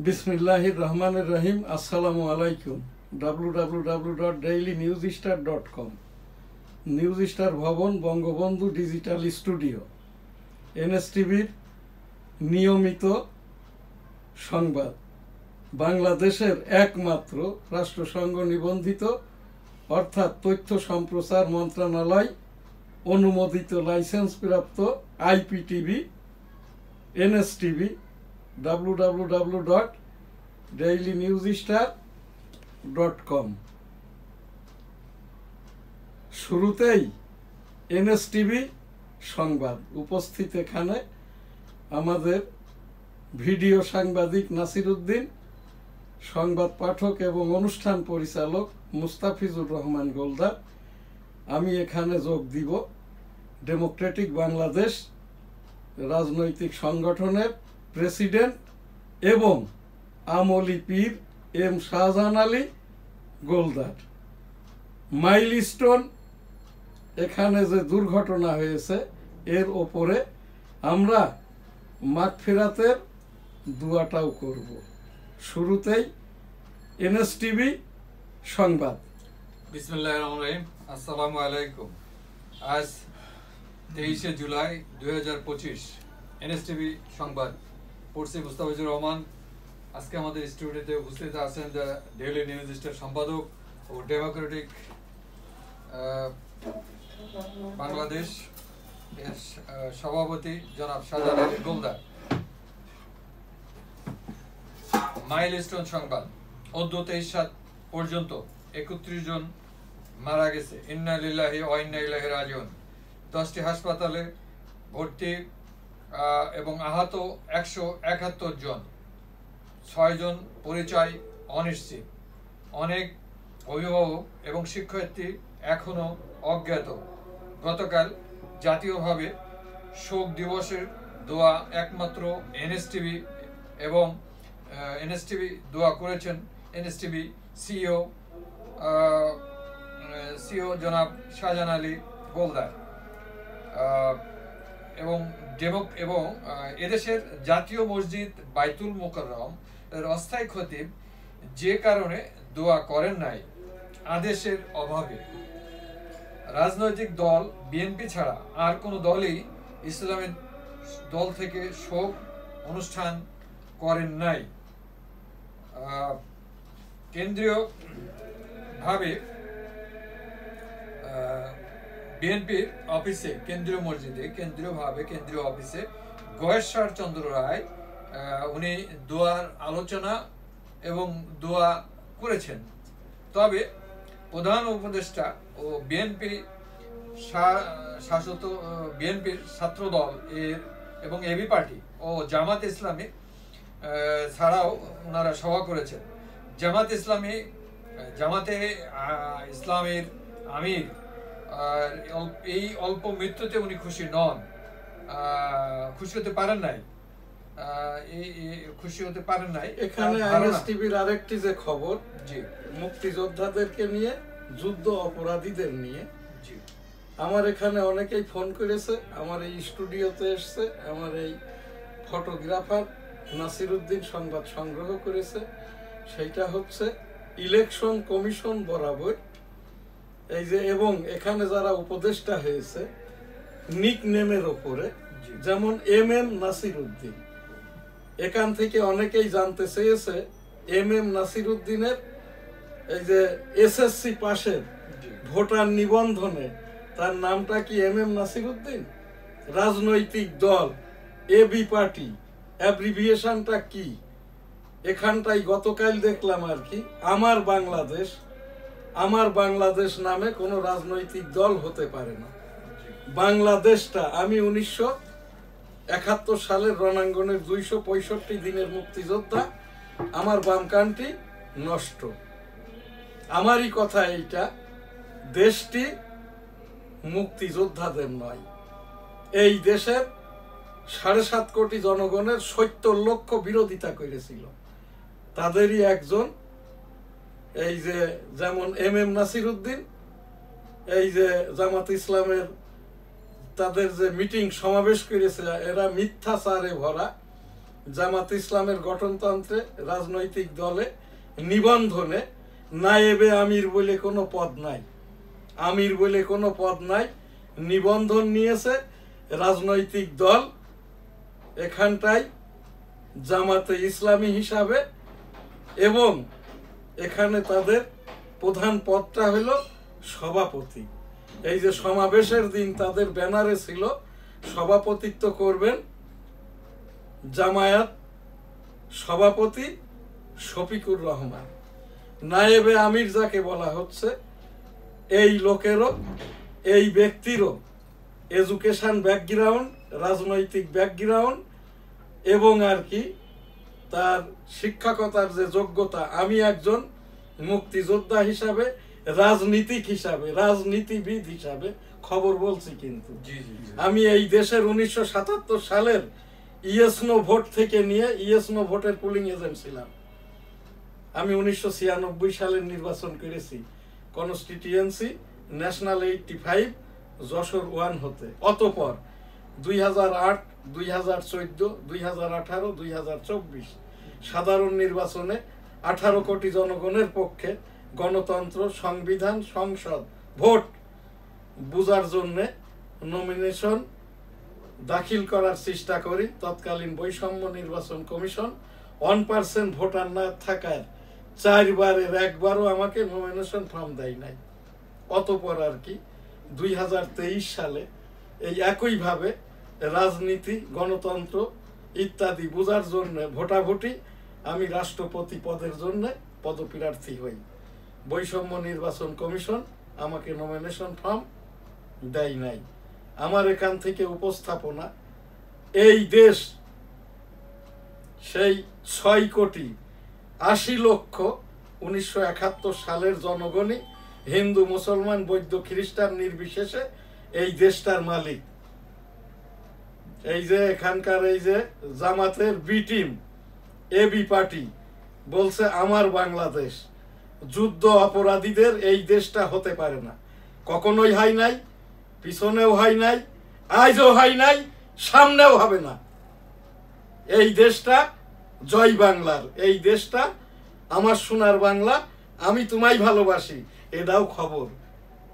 বিসমিল্লাহির রহমানির রহিম। আসসালামু আলাইকুম। www.dailynewsstar.com নিউজ স্টার ভবন, বঙ্গবন্ধু ডিজিটাল স্টুডিও, এনএসটিভির নিয়মিত সংবাদ। বাংলাদেশের একমাত্র রাষ্ট্রসংঘ নিবন্ধিত অর্থাৎ তথ্য সম্প্রচার মন্ত্রণালয় অনুমোদিত লাইসেন্সপ্রাপ্ত আইপিটিভি, এনএসটিভি, www.dailynewsstar.com। শুরুতেই এনএসটিভি সংবাদ। উপস্থিত এখানে আমাদের ভিডিও সাংবাদিক নাসির উদ্দিন, সংবাদ পাঠক এবং অনুষ্ঠান পরিচালক মুস্তাফিজুর রহমান গোলদার। আমি এখানে যোগ দিব ডেমোক্রেটিক বাংলাদেশ রাজনৈতিক সংগঠনের প্রেসিডেন্ট এবং আমলি পীর এম শাহজাহান আলী গোলদার। মাইলস্টোন এখানে যে দুর্ঘটনা হয়েছে এর ওপরে আমরা মাগফিরাতের দুয়াটাও করব। শুরুতেই এনএসটিভি সংবাদ। বিসমিল্লাহির রহমানির রহিম। আসসালামু আলাইকুম। আজ 23শে জুলাই 2025। এনএসটিভি সংবাদ পড়ছি মুস্তাফিজুর রহমান। আজকে আমাদের স্টুডিওতে উপস্থিত আছেন দ্য ডেইলি নিউজ স্টার সম্পাদক ও ডেমোক্রেটিক বাংলাদেশ এর সভাপতি জনাব শাহজাহান আলী গোলদার। মাইলস্টোন সংবাদ। অদ্য 23/7 পর্যন্ত 31 জন মারা গেছে। ইন্না লিল্লাহি ওয়া ইন্না ইলাইহি রাজিউন। 10টি হাসপাতালে ভর্তি এবং আহত 171 জন। 6 জন পরিচয় অনিশ্চিত। অনেক অভিভাবক এবং শিক্ষার্থী এখনো অজ্ঞাত। গতকাল জাতীয়ভাবে শোক দিবসের দোয়া একমাত্র এনএসটিভি এবং এনএসটিভি দোয়া করেছেন এনএসটিভি সিও জনাব শাহজাহান আলী গোলদার এবং এদেশের জাতীয় মসজিদ বাইতুল মোকাররম এর অস্থায়ী খতিব যে কারণে দোয়া করেন নাই আদেশের অভাবে। রাজনৈতিক দল বিএনপি ছাড়া আর কোনো দলই ইসলামী দল থেকে শোক অনুষ্ঠান করেন নাই। কেন্দ্রীয়ভাবে বিএনপির অফিসে কেন্দ্রীয় অফিসে গয়েশ্বর চন্দ্র রায় উনি দোয়ার আলোচনা এবং দোয়া করেছেন। তবে প্রধান উপদেষ্টা ও বিএনপি শাসিত বিএনপির ছাত্রদল এবং এবি পার্টি ও জামাত ইসলামী ছাড়াও ওনারা সভা করেছেন। জামাতে ইসলামের আমির এই অল্প মৃত্যুতে উনি খুশি নন, খুশি হতে পারেন নাই। এখানে এনএসটিভির আরেকটি যে খবর, মুক্তিযোদ্ধাদেরকে নিয়ে, যুদ্ধ অপরাধীদের নিয়ে, আমার এখানে অনেকেই ফোন করেছে, আমার এই স্টুডিওতে এসছে, আমার এই ফটোগ্রাফার নাসির উদ্দিন সংবাদ সংগ্রহ করেছে। সেইটা হচ্ছে ইলেকশন কমিশন বরাবর এই যে, এবং এখানে যারা উপদেষ্টা হয়েছে নিক নেমের ওপরে, যেমন এম নাসির উদ্দিন, এখান থেকে অনেকেই জানতে চেয়েছে এম নাসির উদ্দিনের এই যে এসএসসি পাশের ভোটার নিবন্ধনে তার নামটা কি এম নাসির উদ্দিন? রাজনৈতিক দল এবি পার্টি অ্যাব্রিভিয়েশনটা কি? এখানটাই গতকাল দেখলাম আর কি, আমার বাংলাদেশ নামে কোনো রাজনৈতিক দল হতে পারে না। বাংলাদেশটা, আমি 1971 সালের রণাঙ্গনের 265 দিনের মুক্তিযোদ্ধা, আমার বামকানটি নষ্ট। আমারই কথা এইটা, দেশটি মুক্তিযোদ্ধাদের নয়। এই দেশের 7.5 কোটি জনগণের 70 লক্ষ বিরোধিতা করেছিল, তাদেরই একজন এই যে যেমন এম নাসির উদ্দিন, এই যে জামাত ইসলামের তাদের যে মিটিং সমাবেশ করেছে, এরা মিথ্যাচারে ভরা, জামাত ইসলামের গঠনতন্ত্রে রাজনৈতিক দলে নিবন্ধনে নায়েবে আমির বলে কোনো পদ নাই, আমির বলে কোনো পদ নাই। নিবন্ধন নিয়েছে রাজনৈতিক দল এখানটায় জামাতে ইসলামী হিসাবে, এবং এখানে তাদের প্রধান পদটা হলো সভাপতি। এই যে সমাবেশের দিন তাদের ব্যানারে ছিল সভাপতিত্ব করবেন জামায়াত সভাপতি শফিকুর রহমান। নায়েবে আমির যাকে বলা হচ্ছে, এই লোকেরও এই ব্যক্তিরও এডুকেশন ব্যাকগ্রাউন্ড, রাজনৈতিক ব্যাকগ্রাউন্ড এবং আর কি তার শিক্ষকতার যে যোগ্যতা। আমি একজন মুক্তিযোদ্ধা হিসাবে, রাজনীতিক হিসাবে, রাজনীতিবিদ হিসাবে খবর বলছি, কিন্তু আমি এই দেশের 1977 সালের ইয়েস নো ভোট থেকে নিয়ে ইয়েস নো ভোটের পুলিং এজেন্ট ছিলাম। আমি 1996 সালের নির্বাচন করেছি কনস্টিটিউয়েন্সি ন্যাশনাল 85 যশোর 1 হতে। অতঃপর 2008, 2014, 2018, 2024 সাধারণ নির্বাচনে 18 কোটি জনগণের পক্ষে গণতন্ত্র, সংবিধান, সংসদ, ভোট বুঝার জন্যে নমিনেশন দাখিল করার চেষ্টা করি। তৎকালীন বৈষম্য নির্বাচন কমিশন 1% ভোটার না থাকার 4 বারের একবারও আমাকে নমিনেশন ফর্ম দেয় নাই। অতঃপর আর কি 2023 সালে এই একইভাবে রাজনীতি, গণতন্ত্র ইত্যাদি বোঝার জন্য ভোটাভুটি আমি রাষ্ট্রপতি পদের জন্য পদপ্রার্থী হই। বৈষম্য নির্বাচন কমিশন আমাকে নমিনেশন ফর্ম দেয় নাই। আমার এখান থেকে উপস্থাপনা, এই দেশ সেই 6,80,00,000 সালের জনগণই, হিন্দু, মুসলমান, বৌদ্ধ, খ্রিস্টান নির্বিশেষে এই দেশটার মালিক। এই যে এখানকার এই যে জামাতের বি টিম, এবি পার্টি বলছে আমার বাংলাদেশ, যুদ্ধ অপরাধীদের এই দেশটা হতে পারে না, কখনোই হয় নাই, পিছনেও হয় নাই, আজও হয় নাই, সামনেও হবে না। এই দেশটা জয় বাংলার, এই দেশটা আমার সোনার বাংলা, আমি তোমায় ভালোবাসি, এটাও খবর।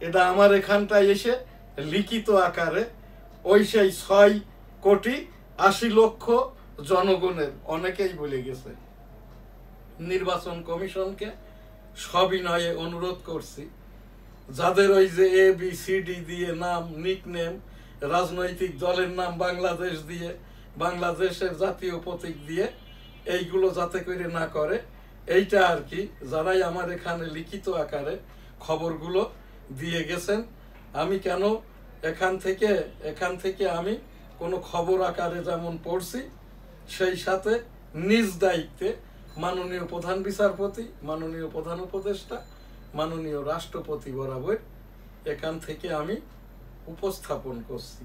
এটা আমার এখানটায় এসে লিখিত আকারে ওই সেই 6,80,00,000 জনগণের অনেকেই বলে গেছে। নির্বাচন কমিশনকে সবিনয়ে অনুরোধ করছি, যাদের ওই যে ABCD দিয়ে নাম, নিকনেম, রাজনৈতিক দলের নাম বাংলাদেশ দিয়ে, বাংলাদেশের জাতীয় প্রতীক দিয়ে, এইগুলো যাতে করে না করে, এইটা আর কি যারাই আমার এখানে লিখিত আকারে খবরগুলো দিয়ে গেছেন। আমি কেন এখান থেকে আমি কোনো খবর আকারে যেমন পড়ছি, সেই সাথে নিজ দায়িত্বে মাননীয় প্রধান বিচারপতি, মাননীয় প্রধান উপদেষ্টা, মাননীয় রাষ্ট্রপতি বরাবর এখান থেকে আমি উপস্থাপন করছি।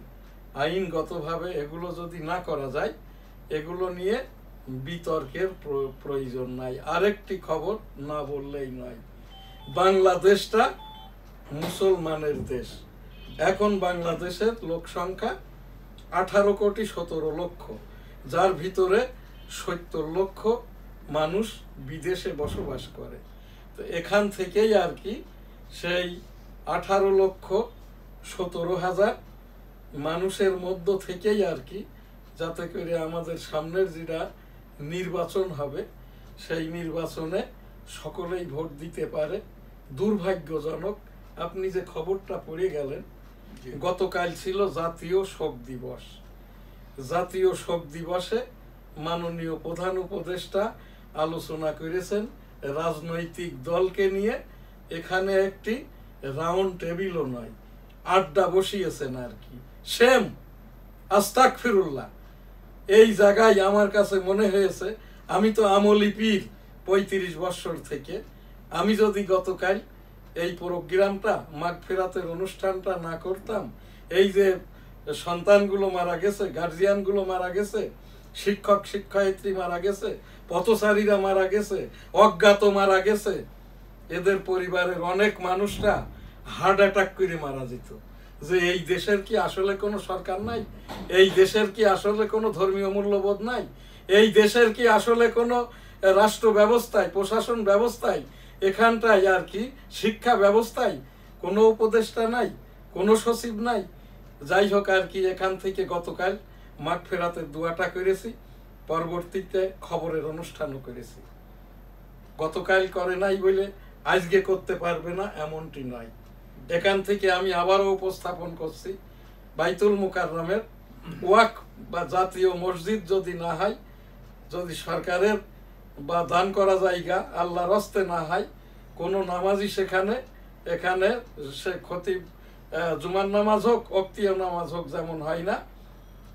আইনগতভাবে এগুলো যদি না করা যায়, এগুলো নিয়ে বিতর্কের প্রয়োজন নাই। আরেকটি খবর না বললেই নয়, বাংলাদেশটা মুসলমানের দেশ। এখন বাংলাদেশের লোক সংখ্যা 18,17,00,000, যার ভিতরে 70 লক্ষ মানুষ বিদেশে বসবাস করে। তো এখান থেকেই আর কি সেই 18,17,000 মানুষের মধ্য থেকেই আর কি, যাতে করে আমাদের সামনের যেটা নির্বাচন হবে, সেই নির্বাচনে সকলেই ভোট দিতে পারে। দুর্ভাগ্যজনক, আপনি যে খবরটা পড়ে গেলেন, গতকাল ছিল জাতীয় শোক দিবস। জাতীয় শোক দিবসে মাননীয় প্রধান উপদেষ্টা আলোচনা করেছেন রাজনৈতিক দলকে নিয়ে। এখানে একটি রাউন্ড টেবিলও নয়, আড্ডা বসিয়েছেন আর কি। সেম আস্তাগফিরুল্লাহ, এই জায়গায় আমার কাছে মনে হয়েছে আমি তো আমলি পীর 35 বছর থেকে, আমি যদি গতকাল এই প্রোগ্রামটা, মাগফিরাতের অনুষ্ঠানটা না করতাম, এই যে সন্তানগুলো মারা গেছে, গার্জিয়ানগুলো মারা গেছে, শিক্ষক শিক্ষয়িত্রী মারা গেছে, পথচারীরা মারা গেছে, অজ্ঞাত মারা গেছে, এদের পরিবারের অনেক মানুষরা হার্ট অ্যাটাক করে মারা যেত। যে এই দেশের কি আসলে কোনো সরকার নাই, এই দেশের কি আসলে কোনো ধর্মীয় মূল্যবোধ নাই, এই দেশের কি আসলে কোনো রাষ্ট্র ব্যবস্থায়, প্রশাসন ব্যবস্থায়, এখানটায় আর কি শিক্ষা ব্যবস্থায় কোনো উপদেষ্টা নাই, কোনো সচিব নাই। যাই হোক আর কি, এখান থেকে গতকাল মাঠ ফেরাতে দোয়াটা করেছি, পরবর্তীতে খবরের অনুষ্ঠানও করেছি। গতকাল করে নাই বলে আজকে করতে পারবে না এমনটি নয়। এখান থেকে আমি আবারও উপস্থাপন করছি, বাইতুল মুকাররমের ওয়াকফ বা জাতীয় মসজিদ যদি না হয়, যদি সরকারের বা দান করা জায়গা আল্লাহর রাস্তে না হয়, কোনো নামাজি সেখানে এখানে সে খতিব জুমার নামাজ হোক, অক্তীয় নামাজ হোক, যেমন হয় না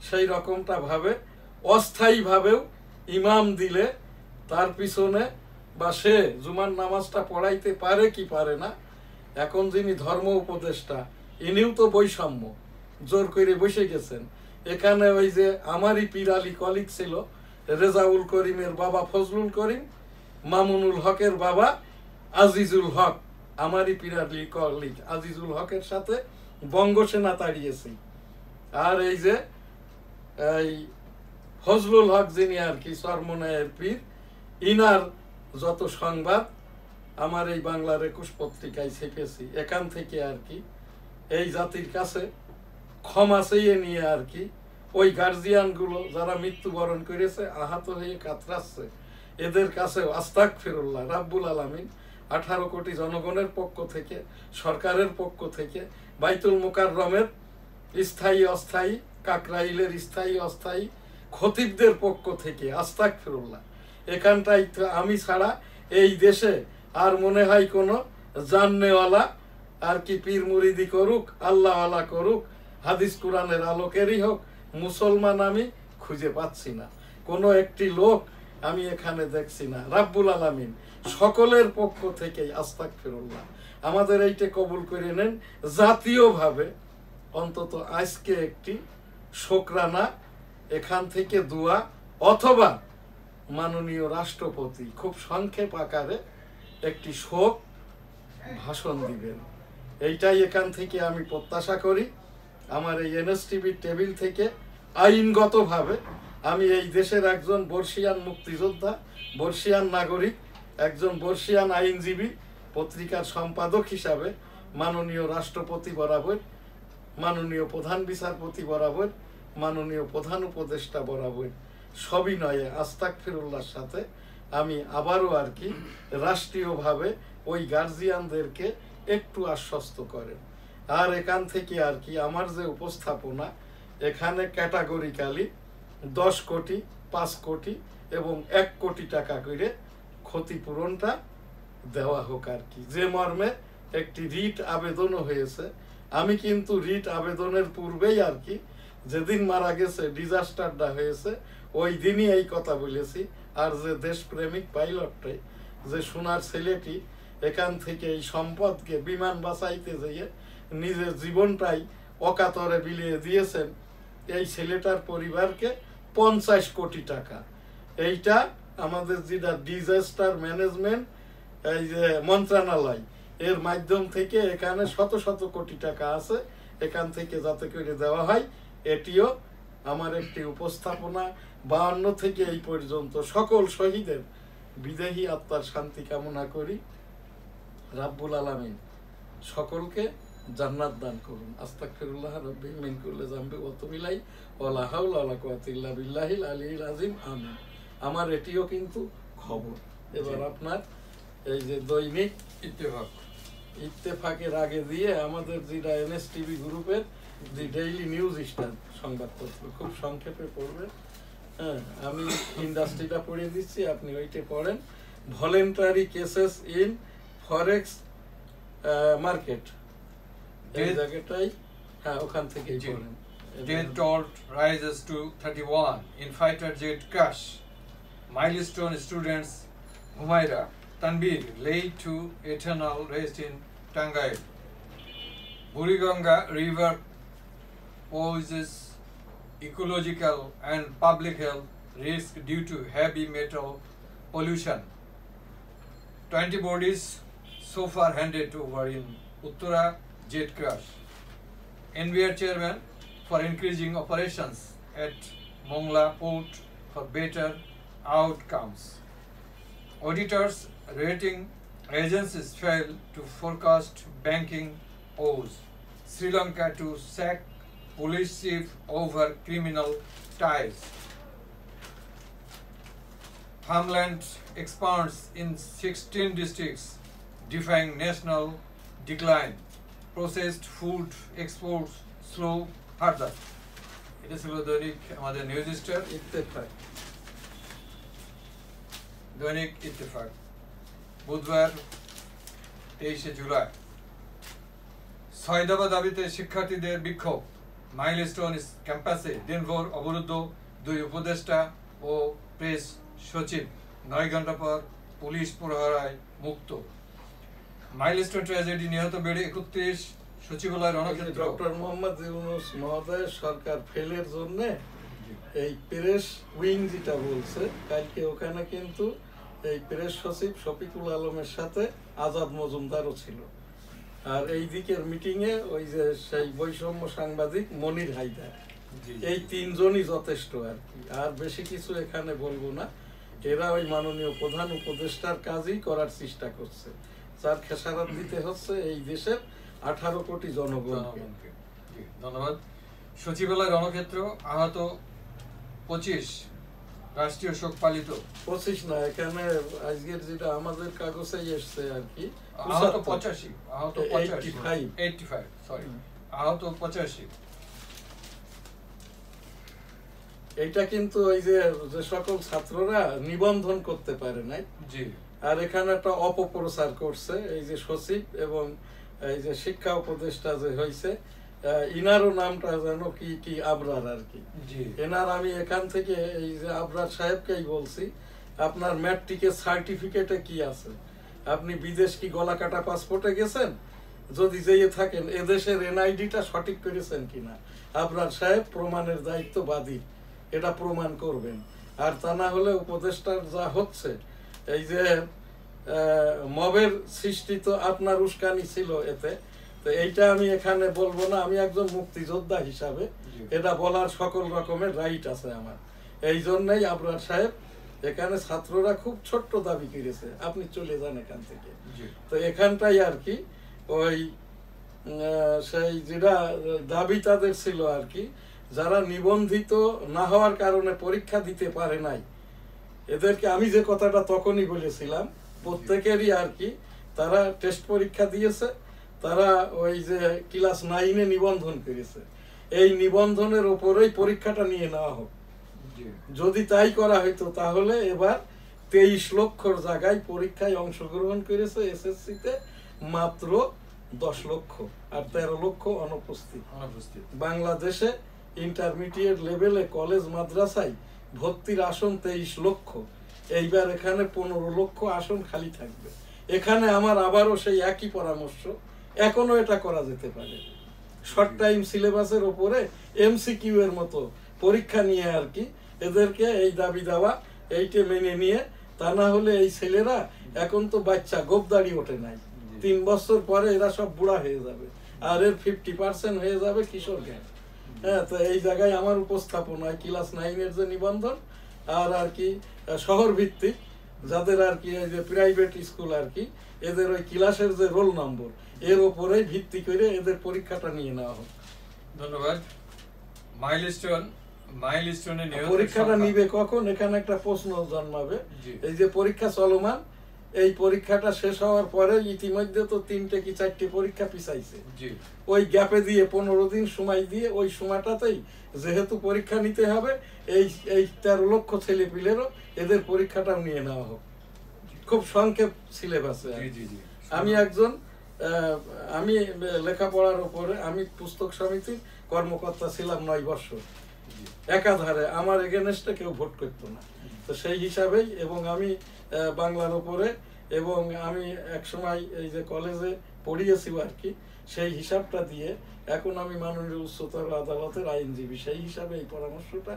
সেই রকমটা ভাবে অস্থায়ীভাবেও ইমাম দিলে তার পিছনে বা সে জুমার নামাজটা পড়াইতে পারে কি পারে না। এখন যিনি ধর্ম উপদেষ্টা, ইনিও তো বৈষম্য জোর করে বসে গেছেন। এখানে ওই যে আমারই পিরালি কলিগ ছিল, রেজাউল করিমের বাবা ফজলুল করিম, মামুনুল হকের বাবা আজিজুল হক, আমারই পিরালি কলিগ আজিজুল হকের সাথে বঙ্গসেনা তাড়িয়েছি। আর এই যে এই ফজলুল হক যিনি আর কি চরমনায়ের পীর, ইনার যত সংবাদ আমার এই বাংলার 21 পত্রিকায় ছেপেছি। এখান থেকে আর কি এই জাতির কাছে ক্ষমা চেয়ে নিয়ে আর কি ওই গার্জিয়ানগুলো যারা মৃত্যুবরণ করেছে, আহত হয়ে কাতরাচ্ছে, এদের কাছেও আস্তাগফিরুল্লাহ, রাব্বুল আলামিন 18 কোটি জনগণের পক্ষ থেকে, সরকারের পক্ষ থেকে, বাইতুল মুকাররমের স্থায়ী অস্থায়ী, কাকরাইলের স্থায়ী অস্থায়ী খতিবদের পক্ষ থেকে আস্তাগফিরুল্লাহ। এখানটাই আমি ছাড়া এই দেশে আর মনে হয় কোনো জাননেওয়ালা আর কি পীর মুরিদি করুক, আল্লাহওয়ালা করুক, হাদিস কুরআনের আলোকেরই হোক, মুসলমান আমি খুঁজে পাচ্ছি না। কোনো একটি লোক আমি এখানে দেখছি না। রাব্বুল আলামিন সকলের পক্ষ থেকেই আস্তাগফিরুল্লাহ। আমাদের এইটা কবুল করে নেন, জাতীয়ভাবে অন্তত আজকে একটি শুকরানা এখান থেকে দোয়া, অথবা মাননীয় রাষ্ট্রপতি খুব সংক্ষেপ আকারে একটি শোক ভাষণ দিবেন, এইটাই এখান থেকে আমি প্রত্যাশা করি। আমার এই এনএসটিভির টেবিল থেকে আইনগতভাবে আমি এই দেশের একজন বর্ষিয়ান মুক্তিযোদ্ধা, বর্ষিয়ান নাগরিক, একজন বর্ষিয়ান আইনজীবী, পত্রিকার সম্পাদক হিসাবে মাননীয় রাষ্ট্রপতি বরাবর, মাননীয় প্রধান বিচারপতি বরাবর, মাননীয় প্রধান উপদেষ্টা বরাবর সবিনয়ে আস্তাগফিরুল্লাহর সাথে আমি আবারও আর কি রাষ্ট্রীয়ভাবে ওই গার্জিয়ানদেরকে একটু আশ্বস্ত করেন। আর এখান থেকে আর কি আমার যে উপস্থাপনা, এখানে ক্যাটাগরিক্যালি 10 কোটি, 5 কোটি এবং 1 কোটি টাকা করে ক্ষতিপূরণটা দেওয়া হোক আর কি। যে মর্মে একটি রিট আবেদনও হয়েছে। আমি কিন্তু রিট আবেদনের পূর্বেই আর কি, যেদিন মারা গেছে, ডিজাস্টারটা হয়েছে, ওই দিনই এই কথা বলেছি। আর যে দেশপ্রেমিক পাইলটটাই, যে সোনার ছেলেটি এখান থেকে এই সম্পদকে বিমান বাঁচাইতে যেয়ে নিজের জীবনটাই অকাতরে বিলিয়ে দিয়েছেন, এই ছেলেটার পরিবারকে 50 কোটি টাকা, এইটা আমাদের যেটা ডিজাস্টার ম্যানেজমেন্ট এই যে মন্ত্রণালয়, এর মাধ্যম থেকে এখানে শত শত কোটি টাকা আছে, এখান থেকে যাতে করে দেওয়া হয়, এটিও আমার একটি উপস্থাপনা। 52 থেকে এই পর্যন্ত সকল শহীদের বিদেহী আত্মার শান্তি কামনা করি। রাব্বুল আলামিন সকলকে জান্নাত দান করুন। আস্তাগফিরুল্লাহ রাব্বি মিন কুল্লি যামবি ওয়া তুবু ইলাইহি ওয়া লা হাওলা ওয়া লা কুওয়াতা ইল্লা বিল্লাহিল আলিয়্যিল আযীম। আমিন। আমার এটিও কিন্তু খবর। এবার আপনার এই যে দৈনিক ইত্তেফাকের আগে দিয়ে আমাদের যেটা এনএসটিভি গ্রুপের যে ডেইলি নিউজ স্টার সংবাদপত্র, খুব সংক্ষেপে পড়বেন। হ্যাঁ, আমি ইন্ডাস্ট্রিটা পড়ে দিচ্ছি, আপনি ওইটা পড়েন। Voluntary cases in forex market, এই জায়গাটাই, হ্যাঁ ওখান থেকেই পড়েন। Death toll rises to 31 in fighter jet crash. Milestone students Humaira Tanbir laid to eternal rest in Tangail. Buriganga River poses ecological and public health risk due to heavy metal pollution. 20 bodies so far handed over in Uttara jet crash. NBR chairman for increasing operations at Mongla Port for better outcomes. Auditors rating agencies fail to forecast banking woes. Sri Lanka to sack police chief over criminal ties. Farmland expands in 16 districts, defying national decline. Processed food exports slow further. এটা ছিল দৈনিক আমাদের news star Ittefaq. দৈনিক ইত্তেফাক বুধবার 23 জুলাই। 6 দফা দাবিতে শিক্ষার্থীদের বিক্ষোভ। মাইলস্টোন ক্যাম্পাসে দিনভর অবরুদ্ধ 2 উপদেষ্টা ও প্রেস সচিব। 9 ঘন্টা পর পুলিশ প্রহরায় মুক্ত। মাইলস্টোন ট্র্যাজেডি নিহত বেড়ে 31, সচিবালয় রণক্ষেত্র। ডক্টর মোহাম্মদ ইউনূস মহোদয়ের সরকার ফেলের জন্য এই প্রেস উইং যেটা বলছে, কালকে ওখানে কিন্তু এই প্রেস সচিব শফিকুল আলমের সাথে আজাদ মজুমদারও ছিল। আর এই দিকের মিটিং এ ওই যে সেই বৈষম্য সাংবাদিক মনির হায়দার, এই 3 জনই যথেষ্ট আর কি। আর বেশি কিছু এখানে বলবো না। এরা ওই মাননীয় প্রধান উপদেষ্টার কাজই করার চেষ্টা করছে, যার খেসারত দিতে হচ্ছে এই দেশের 18 কোটি জনগণকে। ধন্যবাদ। সচিবালয় রণক্ষেত্র, আহত 25, রাষ্ট্রীয় শোক পালিত। 25 না, এখানে আজকের যেটা আমাদের কাগজে এসছে আর কি, আহত 85, আহত 85, সরি, আহত 85। এইটা কিন্তু ওই যে সকল ছাত্ররা নিবন্ধন করতে পারে নাই, জি, আর এখানে একটা অপপ্রচার করছে এই যে সচিব এবং এই যে শিক্ষা উপদেষ্টা যে হয়েছে, ইনারও নামটা যেন কি কি আবরার আর কি। এনার আমি এখান থেকে এই যে আবরার সাহেবকেই বলছি, আপনার ম্যাট্রিকের সার্টিফিকেটে কি আছে? আপনি বিদেশ কি গলা কাটা পাসপোর্টে গেছেন? যদি যেয়ে থাকেন এদেশের এনআইডিটা সঠিক করেছেন কিনা আবরার সাহেব প্রমাণের দায়িত্ববাদী, এটা প্রমাণ করবেন। আর তা না হলে উপদেষ্টার যা হচ্ছে, এই যে মবের সৃষ্টি তো আপনার উস্কানি ছিল এতে, তো এইটা আমি এখানে বলবো না। আমি একজন মুক্তিযোদ্ধা হিসাবে এটা বলার সকল রকমের রাইট আছে আমার। এই জন্যই আবরার সাহেব এখানে ছাত্ররা খুব ছোট্ট দাবি করেছে, আপনি চলে যান এখান থেকে। তো এখানটাই আর কি ওই সেই যেটা দাবি তাদের ছিল আর কি, যারা নিবন্ধিত না হওয়ার কারণে পরীক্ষা দিতে পারে নাই, এদেরকে আমি যে কথাটা তখনই বলেছিলাম, প্রত্যেকেরই আর কি তারা টেস্ট পরীক্ষা দিয়েছে, তারা ওই যে ক্লাস 9-এ নিবন্ধন করেছে, এই নিবন্ধনের উপরেই পরীক্ষাটা নিয়ে নেওয়া হোক। যদি তাই করা হইতো তাহলে এবার 23 লক্ষর জায়গায় পরীক্ষায় অংশগ্রহণ করেছে এসএসসিতে মাত্র 10 লক্ষ, আর 13 লক্ষ অনুপস্থিত। বাংলাদেশে ইন্টারমিডিয়েট লেভেলে কলেজ মাদ্রাসায় ভর্তির আসন 23 লক্ষ, এইবার এখানে 15 লক্ষ আসন খালি থাকবে। এখানে আমার আবারও সেই একই পরামর্শ, এখনো এটা করা যেতে পারে, শর্ট টাইম সিলেবাসের উপরে এমসিকিউ এর মতো পরীক্ষা নিয়ে আর কি এদেরকে এই দাবি দেওয়া, এইটা মেনে নিয়ে, তা না হলে এই ছেলেরা এখন তো বাচ্চা, গোপদাড়ি ওঠে নাই, 3 বছর পরে এরা সব বুড়া হয়ে যাবে, আর এর 50% হয়ে যাবে কিশোর জ্ঞান। হ্যাঁ, তো এই জায়গায় আমার উপস্থাপনায় ক্লাস 9-এর যে নিবন্ধন আর কি শহর ভিত্তিক যাদের আর কি এই যে প্রাইভেট স্কুল আর কি, এদের ওই ক্লাসের যে রোল নম্বর এর উপরেই ভিত্তি করে এদের পরীক্ষাটা নিয়ে নেওয়া হোক। ধন্যবাদ। মাইলস্টোনে পরীক্ষাটা নিবে কখন, এখানে একটা প্রশ্ন জন্মাবে। এই যে পরীক্ষা চলমান, এই পরীক্ষাটা শেষ হওয়ার পরে ইতিমধ্যে তো 3টে কি 4টে পরীক্ষা পিছাইছে, ওই গ্যাপে দিয়ে 15 দিন সময় দিয়ে ওই সময়টাতেই যেহেতু পরীক্ষা নিতে হবে, এই 13 লক্ষ ছেলে পিলেরও এদের পরীক্ষাটাও নিয়ে নেওয়া হোক। খুব সংক্ষেপ সিলেবাসে। আমি একজন আমি লেখাপড়ার উপরে আমি পুস্তক সমিতির কর্মকর্তা ছিলাম 9 বছর, একাধারে আমার এগেনস্টে কেউ ভোট করতো না, তো সেই হিসাবেই, এবং আমি বাংলার উপরে, এবং আমি একসময় এই যে কলেজে পড়িয়েছি আর কি, সেই হিসাবটা দিয়ে এখন আমি মাননীয় উচ্চতর আদালতের আইনজীবী, সেই হিসাবে এই পরামর্শটা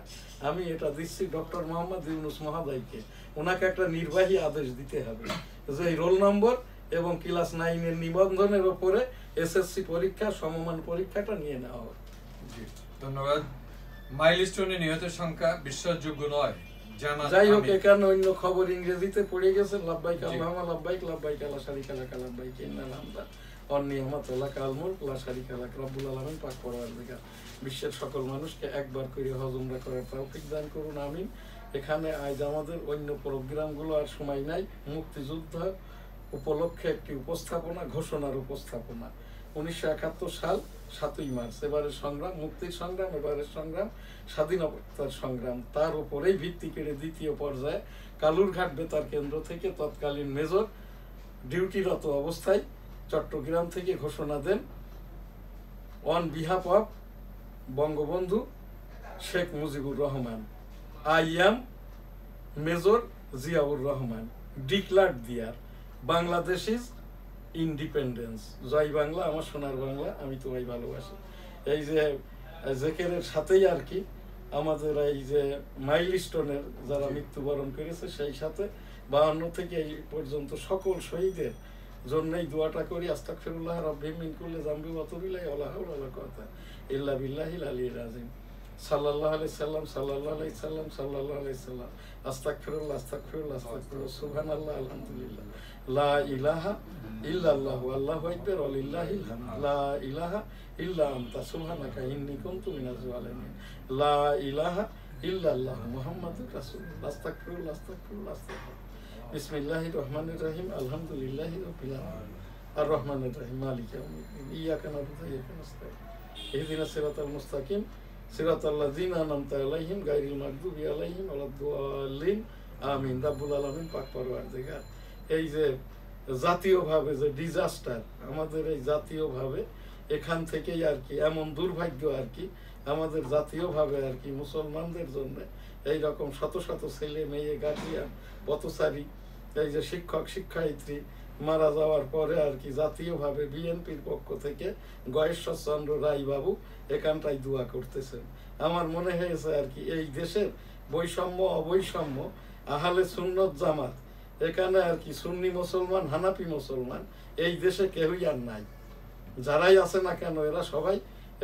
আমি এটা দিচ্ছি ডক্টর মোহাম্মদ ইউনূস মহোদয়কে। ওনাকে একটা নির্বাহী আদেশ দিতে হবে যে এই রোল নম্বর এবং ক্লাস 9-এর নিবন্ধনের উপরে এসএসসি পরীক্ষা সমমান পরীক্ষাটা নিয়ে নেওয়া হবে। জি ধন্যবাদ। মাইলস্টোনে নিহতের সংখ্যা বিশ্বাসযোগ্য নয় জামাত। যাই হোক, এখানে অন্য খবর ইংরেজিতে পড়ে গেছে, লাব্বাইক আল্লাহুম্মা লাব্বাইক লাব্বাইক লা শারীকা লাক লাব্বাইক ইন্নাল হামদা ওয়ান নি'মাতা লাকা আল মুলক লা শারীকা লাক। রব্বুল আলামিন পাক পরওয়ারদিগার বিশ্বের সকল মানুষকে একবার করে হজ উমরা করার তৌফিক দান করুন, আমিন। এখানে আজ আমাদের অন্য প্রোগ্রামগুলো আর সময় নাই। মুক্তিযুদ্ধ উপলক্ষে একটি উপস্থাপনা, ঘোষণার উপস্থাপনা। 1971 সাল 7ই মার্চ এবারের সংগ্রাম, মুক্তির সংগ্রাম, এবারের সংগ্রাম স্বাধীনতার সংগ্রাম, তার উপরেই ভিত্তি করে দ্বিতীয় পর্যায়ে কালুরঘাট বেতার কেন্দ্র থেকে তৎকালীন মেজর ডিউটিরত অবস্থায় চট্টগ্রাম থেকে ঘোষণা দেন on behalf of Bangabandhu Sheikh Mujibur Rahman, I am major Ziaur Rahman, declared there Bangladesh is independence. জয় বাংলা, আমার সোনার বাংলা, আমি তোমায় ভালোবাসি। এই যে জেকেরের সাথেই আর কি আমাদের এই যে মাইলস্টোনের যারা মৃত্যুবরণ করেছে, সেই সাথে 52 থেকে এই পর্যন্ত সকল শহীদের জন্যই দোয়াটা করি। আস্তাগফিরুল্লাহ রাব্বি মিন কুল্লি যামবি ওয়া আতুবু ইলাইহি ওয়া লা হাওলা ওয়া লা কুওয়াতা ইল্লা বিল্লাহিল আলিয়্যিল আযীম। সাল্লাল্লাহু আলাইহি সাল্লাম, সাল্লাল্লাহু আলাইহি সাল্লাম, সাল্লাল্লাহু আলাইহি সাল্লাম। আস্তাগফিরুল্লাহ, আস্তাগফিরুল্লাহ, আস্তাগফিরুল্লাহ, সুবহানাল্লাহ, আলহামদুলিল্লাহ, লা ইলাহা ইল্লাল্লাহু আল্লাহু আকবার ওয়া লিল্লাহিল হামদ, লা ইলাহা ইল্লা আনতা সুবহানাকা ইন্নী কুনতু মিনাজ জালিমিন, লা ইলাহা ইল্লাল্লাহু মুহাম্মাদুর রাসূলুল্লাহ, আস্তাগফিরুল্লাহ, আস্তাগফিরুল্লাহ, আস্তাগফিরুল্লাহ। বিসমিল্লাহির রহমানির রহিম, আলহামদুলিল্লাহি রাব্বিল আলামিন, আর রহমানির রহিম, মালিকি ইয়াউমিদ্দিন, ইয়াকা না'বুদু ওয়া ইয়াকা নাস্তাঈন, ইহদিনাস সিরাতাল মুস্তাকিম সিরাতাল্লাযীনা আন'আমতা আলাইহিম গায়রিল মাগদুবি আলাইহিম ওয়ালাদ-দাল্লিন, আমিন। রাব্বুল আলামিন পাক পরওয়ারদিগার এই যে জাতীয়ভাবে যে ডিজাস্টার, আমাদের এই জাতীয়ভাবে এখান থেকেই আর কি এমন দুর্ভাগ্য আর কি আমাদের জাতীয়ভাবে আর কি মুসলমানদের জন্য এই রকম শত শত ছেলে মেয়ে, গার্জিয়ান, পথচারী, এই যে শিক্ষক শিক্ষায়িত্রী মারা যাওয়ার পরে আর কি জাতীয়ভাবে বিএনপির পক্ষ থেকে গয়েশ্বরচন্দ্র রায় বাবু এখানটায় দোয়া করতেছেন। আমার মনে হয়েছে আর কি এই দেশের বৈষম্য অবৈষম্য, আহলে সুন্নত জামাত, এখানে আর কি সুন্নি মুসলমান, হানাফি মুসলমান এই দেশে কেউই আর নাই। যারাই আছে না কেন এরা সবাই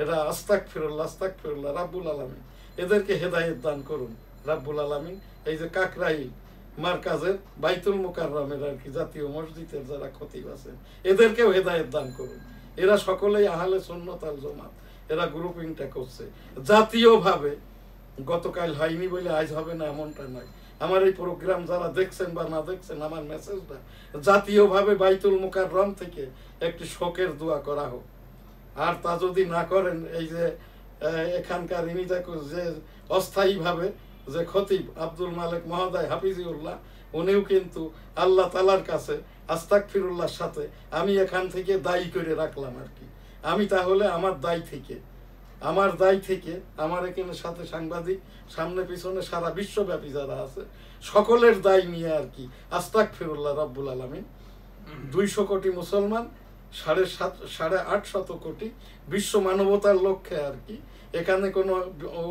এরা আস্তাগফিরুল্লাহ, আস্তাগফিরুল্লাহ। রাব্বুল আলামিন এদেরকে হেদায়েত দান করুন রাব্বুল আলামিন। এই যে কাকরাইল মার্কাজের বাইতুল মুকাররমের আর কি জাতীয় মসজিদের যারা খতিব আছেন, এদেরকেও হেদায়েত দান করুন। এরা সকলেই আহলে সুন্নাত আল জামাত, এরা গ্রুপিংটা করছে জাতীয়ভাবে। গতকাল হয়নি বলে আজ হবে না এমনটা নয়। আমার এই প্রোগ্রাম যারা দেখছেন বা না দেখছেন, আমার মেসেজটা জাতীয়ভাবে বাইতুল মুকাররম থেকে একটি শোকের দোয়া করা হোক। আর তা যদি না করেন, এই যে এখানকার যে অস্থায়ীভাবে যে খতিব আব্দুল মালিক মহোদয় হাফিজিউল্লাহ, উনিও কিন্তু আল্লাহ তাআলার কাছে আস্তাগফিরুল্লাহর সাথে আমি এখান থেকে দায়ী করে রাখলাম আর কি। আমি তাহলে আমার দায় থেকে আমার এখানে সাথে সাংবাদিক, সামনে পিছনে সারা বিশ্বব্যাপী যারা আছে সকলের দায় নিয়ে আর কি আস্তাগফিরুল্লাহ রাব্বুল আলামিন। 200 কোটি মুসলমান, 850 কোটি বিশ্ব মানবতার লক্ষ্যে আর কি এখানে কোনো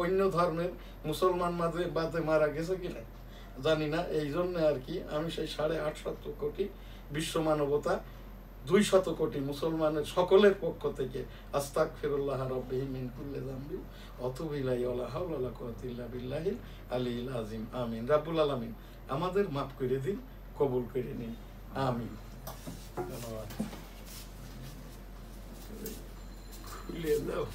অন্য ধর্মের মুসলমান বাদে মারা গেছে কিনা জানি না। এই জন্য আর কি আমি সেই 850 কোটি বিশ্ব মানবতা, 200 কোটি মুসলমানের সকলের পক্ষ থেকে আস্তাগফিরুল্লাহ রাব্বি মিন কুল্লি যামবি ওয়া আতুবু ইলাইহি ওয়া লা হাওলা ওয়া লা কুওয়াতা ইল্লা বিল্লাহিল আলিয়্যিল আযীম, আমিন। রাব্বুল আলামিন আমাদের মাফ করে দিন, কবুল করে নিন, আমিন। ধন্যবাদ। খুলে দাও।